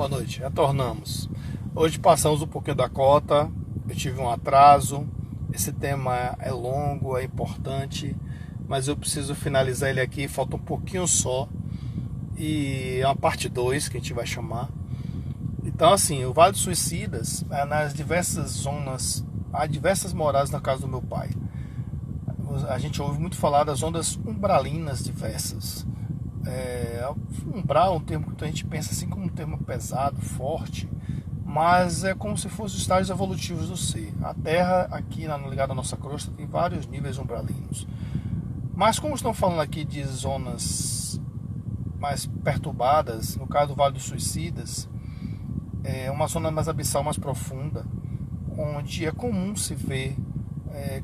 Boa noite, retornamos. Hoje passamos um pouquinho da cota, eu tive um atraso. Esse tema é longo, é importante, mas eu preciso finalizar ele aqui, falta um pouquinho só. E é uma parte 2 que a gente vai chamar. Então assim, o Vale dos Suicidas, nas diversas zonas, há diversas moradas na casa do meu pai. A gente ouve muito falar das ondas umbralinas diversas. Umbral é um termo que a gente pensa assim como um termo pesado, forte, mas é como se fossem os estágios evolutivos do ser. A Terra, aqui ligada à nossa crosta, tem vários níveis umbralinos. Mas como estão falando aqui de zonas mais perturbadas, no caso do Vale dos Suicidas, é uma zona mais abissal, mais profunda, onde é comum se ver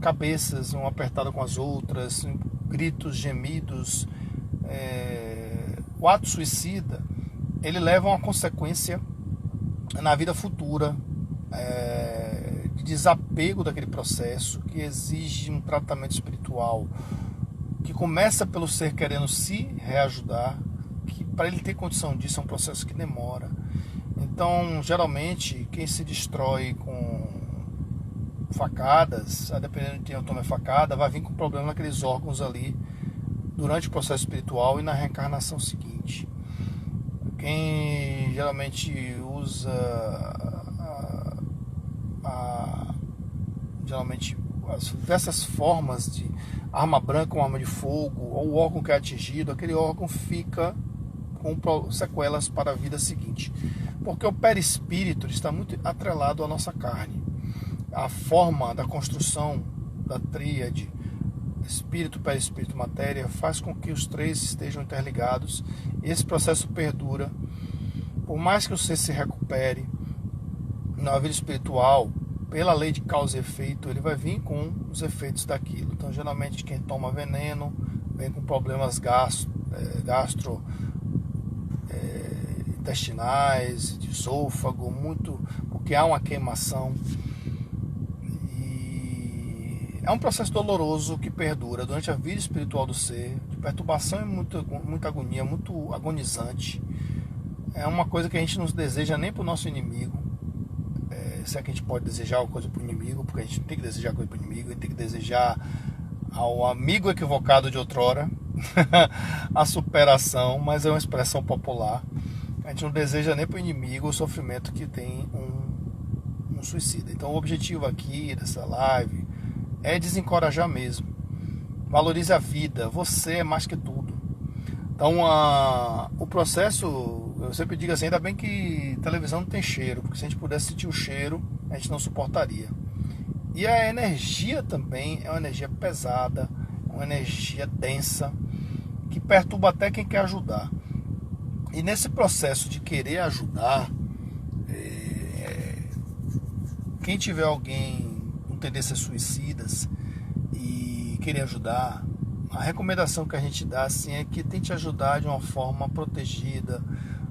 cabeças uma apertada com as outras, gritos, gemidos. O ato suicida, ele leva a uma consequência na vida futura, de desapego daquele processo, que exige um tratamento espiritual, que começa pelo ser querendo se reajudar, que para ele ter condição disso é um processo que demora. Então, geralmente, quem se destrói com facadas, dependendo de quem toma facada, vai vir com problema naqueles órgãos ali, durante o processo espiritual e na reencarnação seguinte. Quem geralmente usa geralmente as diversas formas de arma branca ou arma de fogo, ou o órgão que é atingido, aquele órgão fica com sequelas para a vida seguinte. Porque o perispírito está muito atrelado à nossa carne. A forma da construção da tríade espírito, perispírito, matéria, faz com que os três estejam interligados. Esse processo perdura. Por mais que o ser se recupere na vida espiritual, pela lei de causa e efeito, ele vai vir com os efeitos daquilo. Então, geralmente, quem toma veneno vem com problemas gastrointestinais, de esôfago, porque há uma queimação. É um processo doloroso que perdura durante a vida espiritual do ser, de perturbação e muita agonia, muito agonizante. É uma coisa que a gente não deseja nem para o nosso inimigo. Se é que a gente pode desejar uma coisa para o inimigo, porque a gente não tem que desejar coisa para o inimigo, a gente tem que desejar ao amigo equivocado de outrora a superação, mas é uma expressão popular. A gente não deseja nem para o inimigo o sofrimento que tem um suicida. Então o objetivo aqui dessa live é desencorajar mesmo. Valorize a vida. Você é mais que tudo. Então, o processo, eu sempre digo assim, ainda bem que televisão não tem cheiro, porque se a gente pudesse sentir o cheiro, a gente não suportaria. E a energia também é uma energia pesada, uma energia densa, que perturba até quem quer ajudar. E nesse processo de querer ajudar, quem tiver alguém com tendências suicidas e querer ajudar, a recomendação que a gente dá assim, é que tente ajudar de uma forma protegida,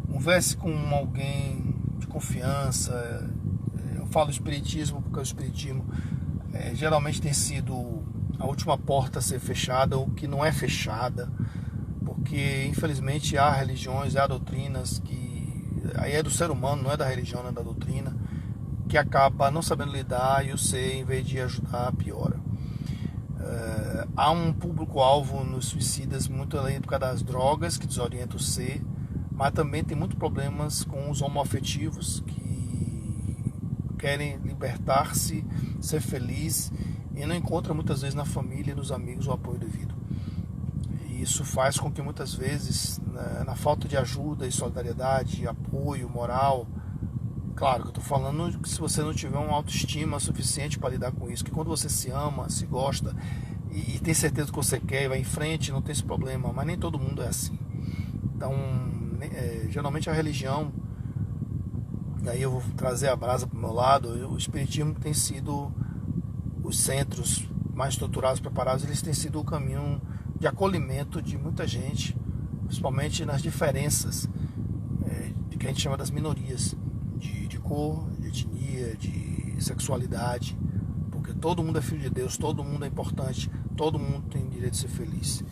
converse com alguém de confiança. Eu falo espiritismo porque o espiritismo geralmente tem sido a última porta a ser fechada, ou que não é fechada, porque infelizmente há religiões, há doutrinas que aí é do ser humano, não é da religião, não é da doutrina, que acaba não sabendo lidar e o ser, em vez de ajudar, piora. Há um público-alvo nos suicidas muito além por causa das drogas, que desorienta o ser, mas também tem muitos problemas com os homoafetivos, que querem libertar-se, ser feliz, e não encontram muitas vezes na família e nos amigos o apoio devido. E isso faz com que muitas vezes, na falta de ajuda e solidariedade, apoio moral, claro que eu estou falando que se você não tiver uma autoestima suficiente para lidar com isso, que quando você se ama, se gosta e tem certeza do que você quer e vai em frente, não tem esse problema, mas nem todo mundo é assim. Então, geralmente a religião, daí eu vou trazer a brasa para o meu lado, o espiritismo tem sido, os centros mais estruturados, preparados, eles têm sido o caminho de acolhimento de muita gente, principalmente nas diferenças, que a gente chama das minorias, de cor, de etnia, de sexualidade, porque todo mundo é filho de Deus, todo mundo é importante, todo mundo tem direito de ser feliz.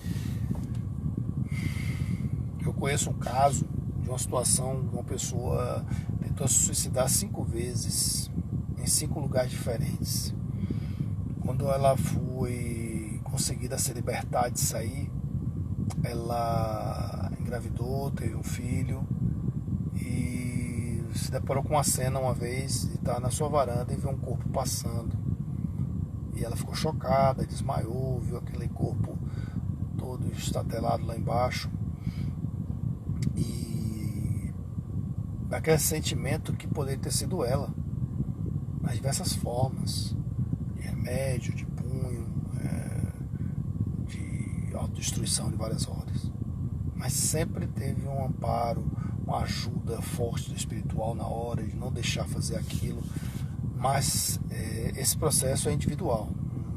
Eu conheço um caso de uma situação de uma pessoa tentou se suicidar 5 vezes em 5 lugares diferentes. Quando ela foi conseguida se libertar disso aí, ela engravidou, teve um filho e se deparou com uma cena uma vez, e tá na sua varanda e viu um corpo passando. E ela ficou chocada, desmaiou, viu aquele corpo todo estatelado lá embaixo. E aquele sentimento que poderia ter sido ela, nas diversas formas, de remédio, de punho, de autodestruição de várias ordens. Mas sempre teve um amparo, uma ajuda forte do espiritual na hora de não deixar fazer aquilo. Mas esse processo é individual.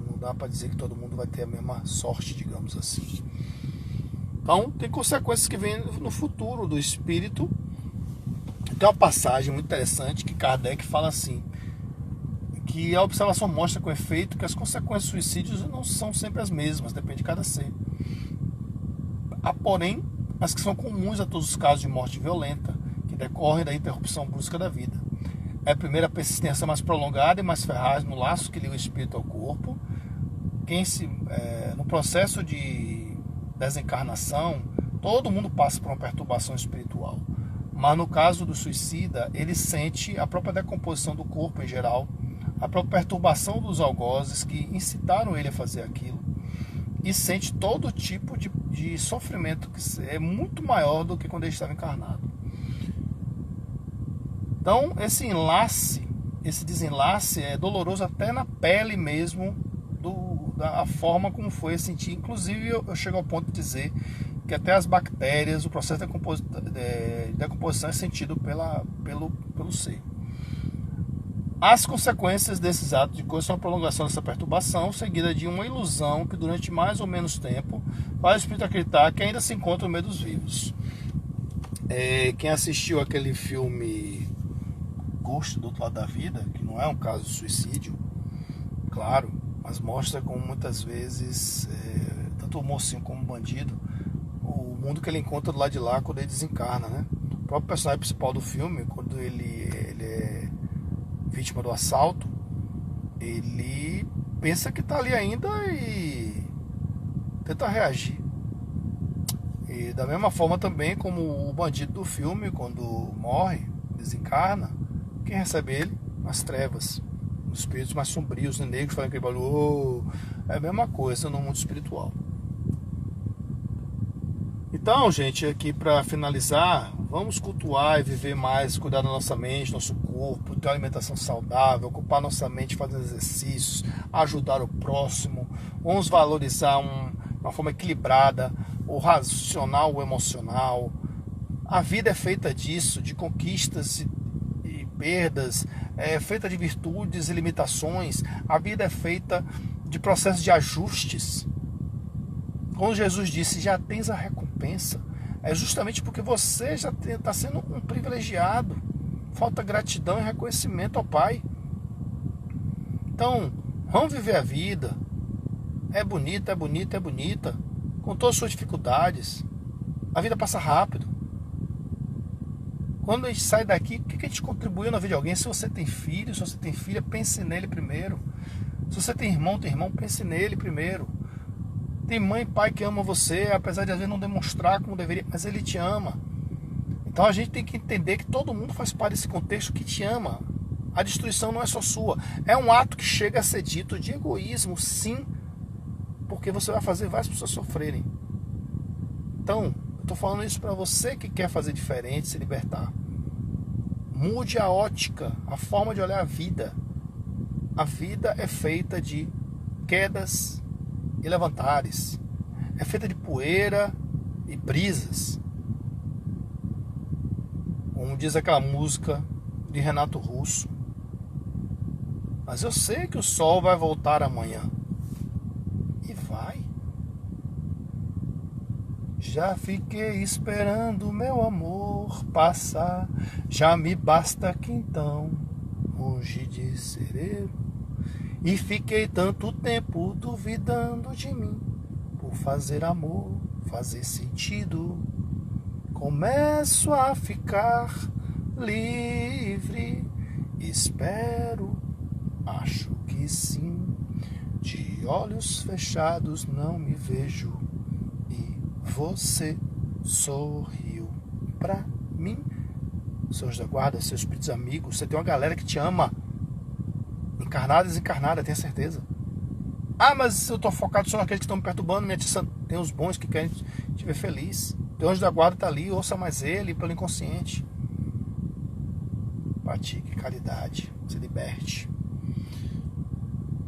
Não dá para dizer que todo mundo vai ter a mesma sorte, digamos assim. Então, tem consequências que vêm no futuro do espírito. Tem uma passagem muito interessante que Kardec fala assim, que a observação mostra com efeito que as consequências de suicídios não são sempre as mesmas, depende de cada ser. Há, porém, as que são comuns a todos os casos de morte violenta, que decorrem da interrupção brusca da vida. É a primeira persistência mais prolongada e mais ferraz no laço que liga o espírito ao corpo. No processo de desencarnação, todo mundo passa por uma perturbação espiritual. Mas no caso do suicida, ele sente a própria decomposição do corpo em geral, a própria perturbação dos algozes que incitaram ele a fazer aquilo, e sente todo tipo de sofrimento que é muito maior do que quando ele estava encarnado. Então, esse desenlace é doloroso até na pele mesmo, da forma como foi sentir. Inclusive, eu chego ao ponto de dizer que até as bactérias, o processo de decomposição é sentido pelo ser. As consequências desses atos de coisa são a prolongação dessa perturbação, seguida de uma ilusão que durante mais ou menos tempo faz o espírito acreditar que ainda se encontra no meio dos vivos. Quem assistiu aquele filme Ghost, do Outro Lado da Vida, que não é um caso de suicídio, claro, mas mostra como muitas vezes, tanto o mocinho como o bandido, o mundo que ele encontra do lado de lá quando ele desencarna, né? O próprio personagem principal do filme, quando ele é vítima do assalto, ele pensa que está ali ainda e tenta reagir. E da mesma forma também como o bandido do filme, quando morre, desencarna, quem recebe ele? As trevas, os espíritos mais sombrios, negros, fazem aquele barulho. É a mesma coisa no mundo espiritual. Então, gente, aqui para finalizar, vamos cultuar e viver mais, cuidar da nossa mente, nosso corpo, ter uma alimentação saudável, ocupar nossa mente fazendo exercícios, ajudar o próximo. Vamos valorizar uma forma equilibrada, o racional, o emocional. A vida é feita disso, de conquistas e perdas, é feita de virtudes e limitações. A vida é feita de processos de ajustes. Quando Jesus disse, já tens a recompensa, é justamente porque você já está sendo um privilegiado. Falta gratidão e reconhecimento ao Pai. Então, vamos viver a vida. É bonita, é bonita, é bonita. Com todas as suas dificuldades. A vida passa rápido. Quando a gente sai daqui, o que a gente contribuiu na vida de alguém? Se você tem filho, se você tem filha, pense nele primeiro. Se você tem irmão, pense nele primeiro. Tem mãe e pai que ama você, apesar de às vezes não demonstrar como deveria, mas ele te ama. Então a gente tem que entender que todo mundo faz parte desse contexto que te ama. A destruição não é só sua. É um ato que chega a ser dito de egoísmo, sim, porque você vai fazer várias pessoas sofrerem. Então, eu estou falando isso para você que quer fazer diferente, se libertar. Mude a ótica, a forma de olhar a vida. A vida é feita de quedas e levantares. É feita de poeira e brisas. Como diz aquela música de Renato Russo. Mas eu sei que o sol vai voltar amanhã. E vai. Já fiquei esperando meu amor passar. Já me basta quintão, longe de ser eu. E fiquei tanto tempo duvidando de mim, por fazer amor, fazer sentido. começo a ficar livre. Espero, acho que sim. De olhos fechados não me vejo. E você sorriu pra mim. Seus da guarda, seus espíritos amigos, você tem uma galera que te ama. Encarnada e desencarnada, tenha certeza. Ah, mas eu tô focado só naqueles que estão me perturbando, minha tia. Tem os bons que querem te ver feliz. O anjo da guarda tá ali, ouça mais ele pelo inconsciente. Pratique caridade, se liberte.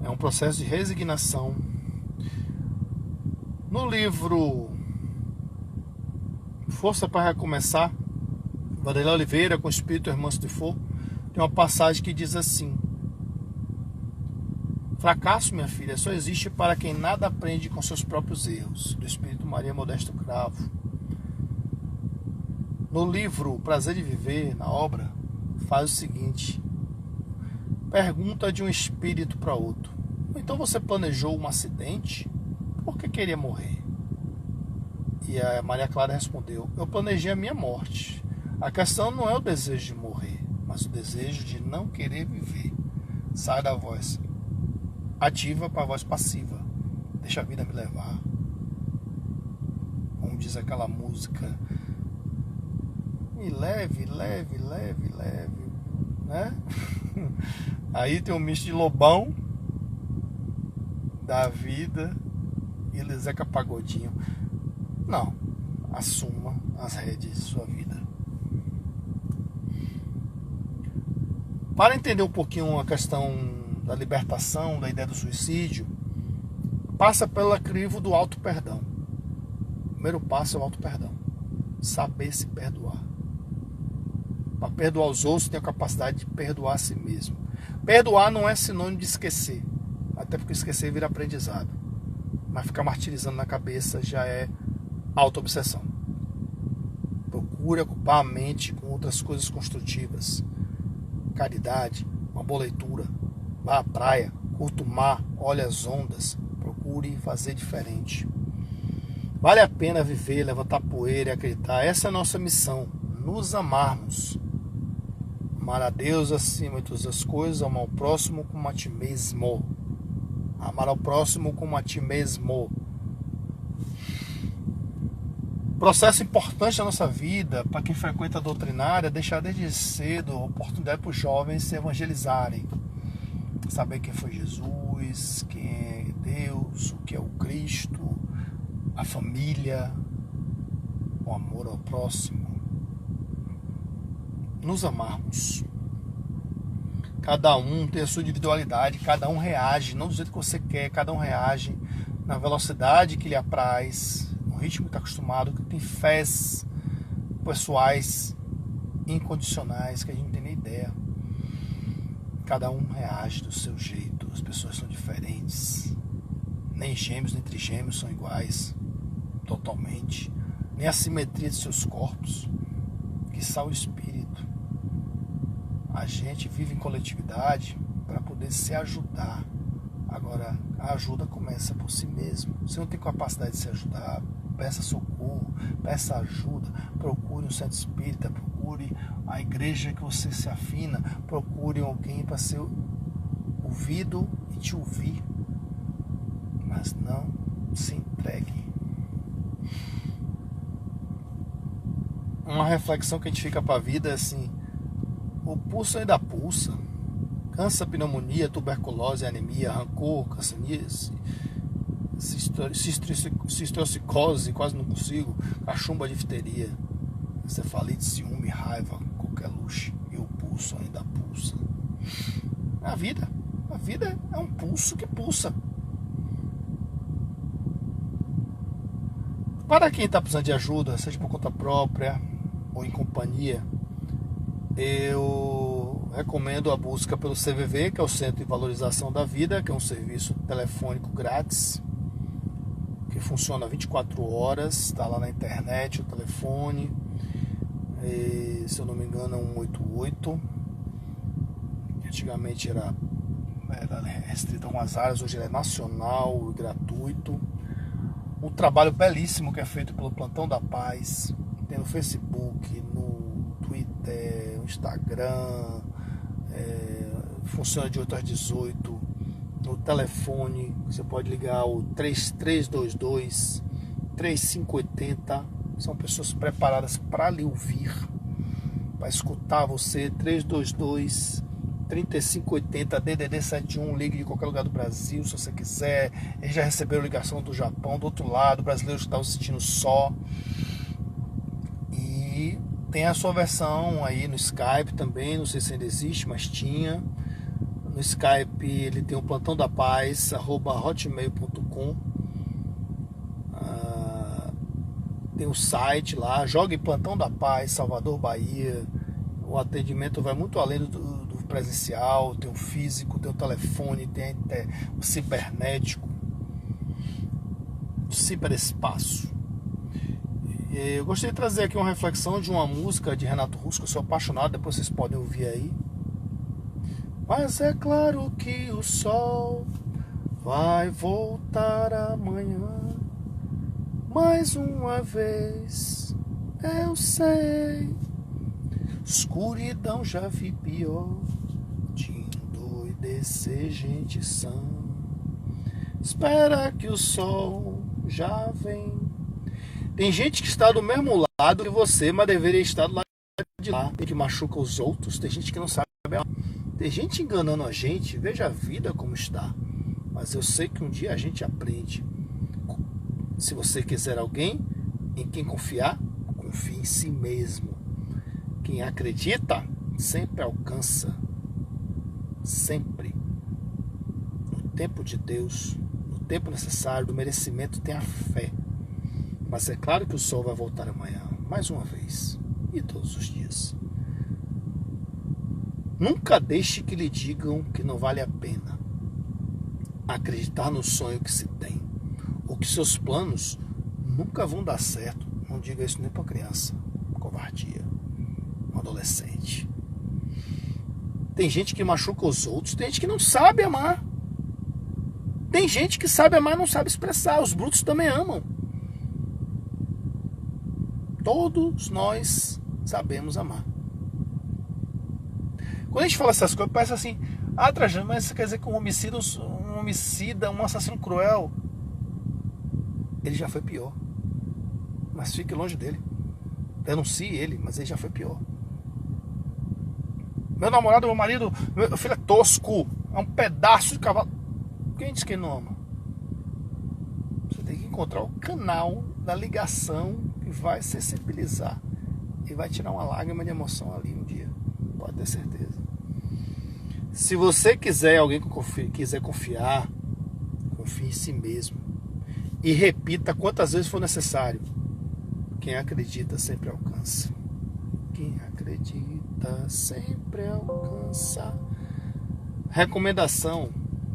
É um processo de resignação. No livro Força para Recomeçar, Vanderlei Oliveira, com o Espírito Hermance de Foucault, tem uma passagem que diz assim: fracasso, minha filha, só existe para quem nada aprende com seus próprios erros. Do Espírito Maria Modesto Cravo. No livro Prazer de Viver, na obra, faz o seguinte: pergunta de um espírito para outro. Então você planejou um acidente? Por que queria morrer? E a Maria Clara respondeu: eu planejei a minha morte. A questão não é o desejo de morrer, mas o desejo de não querer viver. Sai da voz ativa para a voz passiva. Deixa a vida me levar. Como diz aquela música: me leve, leve, leve, leve, né? Aí tem um misto de Lobão da vida e Zeca Pagodinho. Não, assuma as rédeas de sua vida. Para entender um pouquinho a questão da libertação, da ideia do suicídio, passa pelo crivo do auto-perdão. O primeiro passo é o auto-perdão. Saber se perdoar. Para perdoar os outros, tem a capacidade de perdoar a si mesmo. Perdoar não é sinônimo de esquecer, até porque esquecer vira aprendizado. Mas ficar martirizando na cabeça já é auto-obsessão. Procure ocupar a mente com outras coisas construtivas. Caridade, uma boa leitura, vá à praia, curta o mar, olhe as ondas, procure fazer diferente. Vale a pena viver, levantar poeira e acreditar. Essa é a nossa missão, nos amarmos. Amar a Deus acima de todas as coisas, amar o próximo como a ti mesmo. Amar ao próximo como a ti mesmo. Processo importante da nossa vida, para quem frequenta a doutrinária, deixar desde cedo a oportunidade para os jovens se evangelizarem. Saber quem foi Jesus, quem é Deus, o que é o Cristo, a família, o amor ao próximo. Nos amarmos. Cada um tem a sua individualidade, cada um reage, não do jeito que você quer, cada um reage na velocidade que lhe apraz, no ritmo que está acostumado, que tem fés pessoais incondicionais que a gente não tem nem ideia. Cada um reage do seu jeito, as pessoas são diferentes. Nem gêmeos, nem trigêmeos são iguais, totalmente. Nem a simetria de seus corpos, quiçá o espírito. A gente vive em coletividade para poder se ajudar. Agora, a ajuda começa por si mesmo. Se não tem capacidade de se ajudar, peça socorro, peça ajuda, procure um centro espírita, procure a igreja que você se afina, procure alguém para ser ouvido e te ouvir. Mas não se entregue. Uma reflexão que a gente fica para a vida é assim: o pulso ainda pulsa. Câncer, pneumonia, tuberculose, anemia, rancor, canceríase, cistiocicose, quase não consigo, cachumba, difteria, encefalite, ciúme, raiva, qualquer luxo. E o pulso ainda pulsa. A vida é um pulso que pulsa. Para quem está precisando de ajuda, seja por conta própria ou em companhia, eu recomendo a busca pelo CVV, que é o Centro de Valorização da Vida, que é um serviço telefônico grátis, que funciona 24 horas, está lá na internet, o telefone, e, se eu não me engano é 188, antigamente era restrito a algumas áreas, hoje ele é nacional e gratuito. Um trabalho belíssimo que é feito pelo Plantão da Paz, tem no Facebook, no Twitter, no Instagram, funciona de 8 às 18, no telefone, você pode ligar o 3322 3580, são pessoas preparadas para lhe ouvir, para escutar você. 322 3580 DDD 71, ligue de qualquer lugar do Brasil se você quiser. Eles já receberam ligação do Japão, do outro lado, brasileiros que estavam se sentindo só. E tem a sua versão aí no Skype também, não sei se ainda existe, mas tinha. No Skype ele tem o Plantão da Paz @hotmail.com. Tem o site lá, jogue Plantão da Paz, Salvador, Bahia. O atendimento vai muito além do presencial, tem o físico, tem o telefone, tem o cibernético, o ciberespaço. Eu gostaria de trazer aqui uma reflexão de uma música de Renato Russo, que eu sou apaixonado, depois vocês podem ouvir aí. Mas é claro que o sol vai voltar amanhã, mais uma vez, eu sei. Escuridão já vi pior, de endoidecer gente sã. Espera que o sol já vem. Tem gente que está do mesmo lado que você, mas deveria estar do lado de lá. Tem que machuca os outros, tem gente que não sabe. Tem gente enganando a gente, veja a vida como está. Mas eu sei que um dia a gente aprende. Se você quiser alguém em quem confiar, confie em si mesmo. Quem acredita sempre alcança. Sempre. No tempo de Deus, no tempo necessário, do merecimento, tem a fé. Mas é claro que o sol vai voltar amanhã, mais uma vez, e todos os dias. Nunca deixe que lhe digam que não vale a pena acreditar no sonho que se tem, ou que seus planos nunca vão dar certo. Não diga isso nem para criança, covardia, um adolescente. Tem gente que machuca os outros, tem gente que não sabe amar. Tem gente que sabe amar e não sabe expressar. Os brutos também amam. Todos nós sabemos amar. Quando a gente fala essas coisas, parece assim: ah, Trajano, mas isso quer dizer que um homicida, um assassino cruel, ele já foi pior. Mas fique longe dele. Denuncie ele, mas ele já foi pior. Meu namorado, meu marido, meu filho é tosco, é um pedaço de cavalo. Quem diz que ele não ama? Você tem que encontrar o canal da ligação que vai sensibilizar e vai tirar uma lágrima de emoção ali um dia. Pode ter certeza. Se você quiser alguém que quiser confiar, confie em si mesmo. E repita quantas vezes for necessário. Quem acredita sempre alcança. Quem acredita sempre alcança. Recomendação: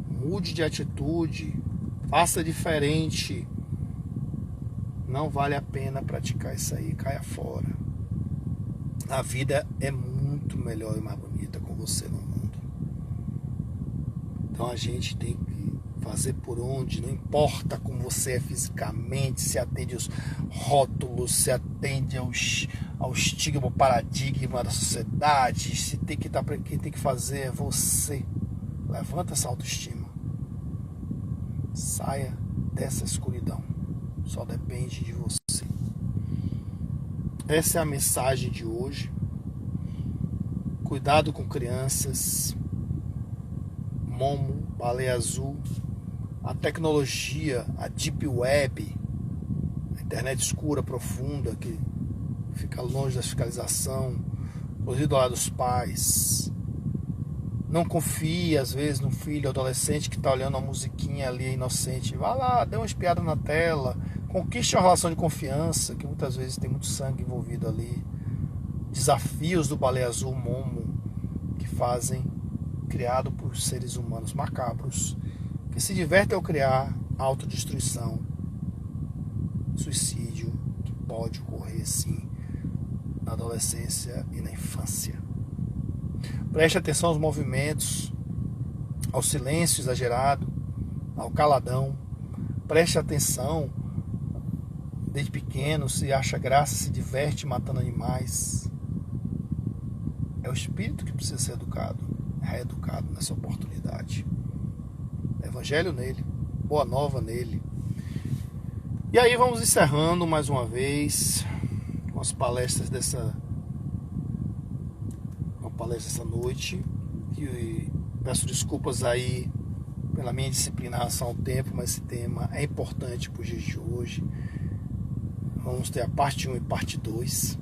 mude de atitude, faça diferente. Não vale a pena praticar isso aí, caia fora. A vida é muito melhor e mais bonita com você no mundo. Então a gente tem que fazer por onde, não importa como você é fisicamente, se atende aos rótulos, se atende ao estigma, ao paradigma da sociedade, se tem que quem tem que fazer é você. Levanta essa autoestima. Saia dessa escuridão. Só depende de você. Essa é a mensagem de hoje. Cuidado com crianças. Momo, baleia azul, a tecnologia, a deep web, a internet escura, profunda, que fica longe da fiscalização, inclusive do lado dos pais. Não confie, às vezes, no filho adolescente que está olhando uma musiquinha ali inocente. Vá lá, dê uma espiada na tela, conquiste uma relação de confiança, que muitas vezes tem muito sangue envolvido ali. Desafios do baleia azul, Momo, que fazem, criado por seres humanos macabros, que se divertem ao criar autodestruição, suicídio, que pode ocorrer sim na adolescência e na infância. Preste atenção aos movimentos, ao silêncio exagerado, ao caladão. Preste atenção desde pequeno, se acha graça, se diverte matando animais. É o espírito que precisa ser educado, reeducado nessa oportunidade. Evangelho nele, boa nova nele. E aí vamos encerrando mais uma vez com as palestras dessa noite. E peço desculpas aí pela minha disciplina em relação ao tempo, mas esse tema é importante para os dias de hoje. Vamos ter a parte 1 e parte 2,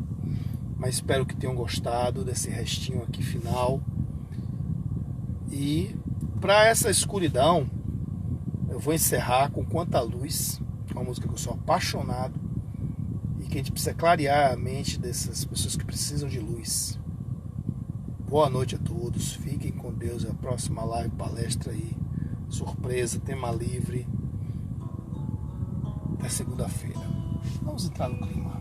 mas espero que tenham gostado desse restinho aqui final. E para essa escuridão, eu vou encerrar com Quanta Luz, uma música que eu sou apaixonado e que a gente precisa clarear a mente dessas pessoas que precisam de luz. Boa noite a todos, fiquem com Deus. A próxima live, palestra aí, surpresa, tema livre, até segunda-feira. Vamos entrar no clima.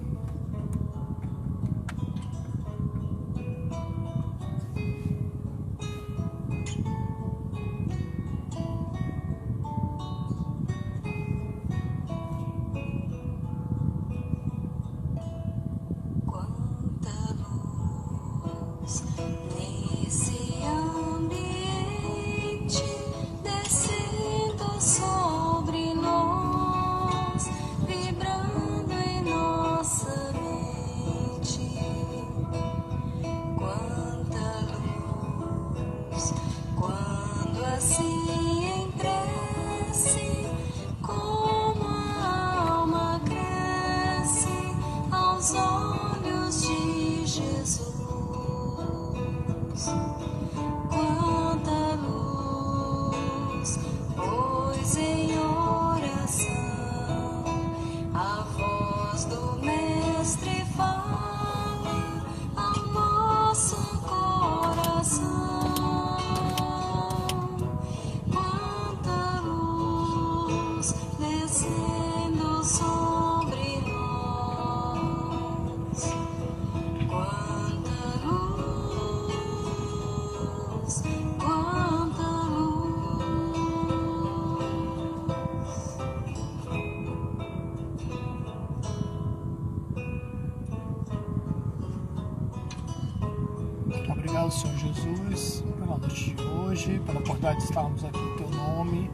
Obrigado, Senhor Jesus, pela noite de hoje, pela oportunidade de estarmos aqui em Teu nome,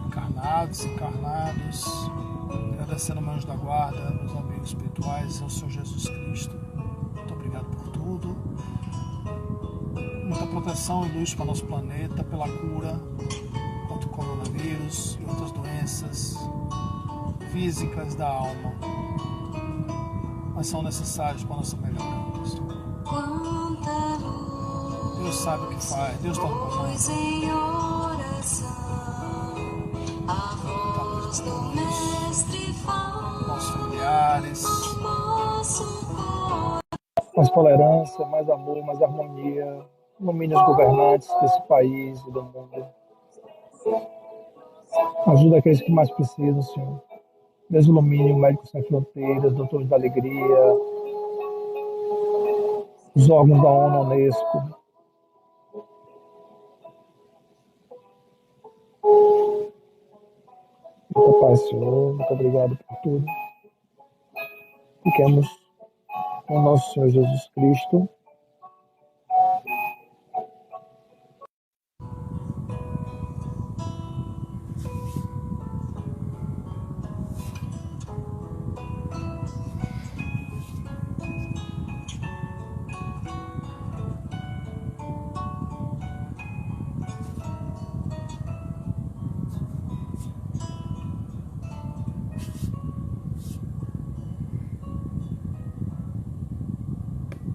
encarnados, encarnados, agradecendo o anjo da guarda, os amigos espirituais, ao Senhor Jesus Cristo. Muito obrigado por tudo. Muita proteção e luz para o nosso planeta, pela cura contra o coronavírus e outras doenças físicas da alma, mas são necessários para a nossa melhora, Cristo. Deus sabe o que faz, Deus está no comando. Nossos familiares, mais tolerância, mais amor, mais harmonia, ilumine os governantes desse país e do mundo. Ajuda aqueles que mais precisam, Senhor. Deus ilumine o Médicos Sem Fronteiras, Doutores da Alegria, os órgãos da ONU, Unesco. Muita paz, Senhor. Muito obrigado por tudo. Fiquemos com o nosso Senhor Jesus Cristo.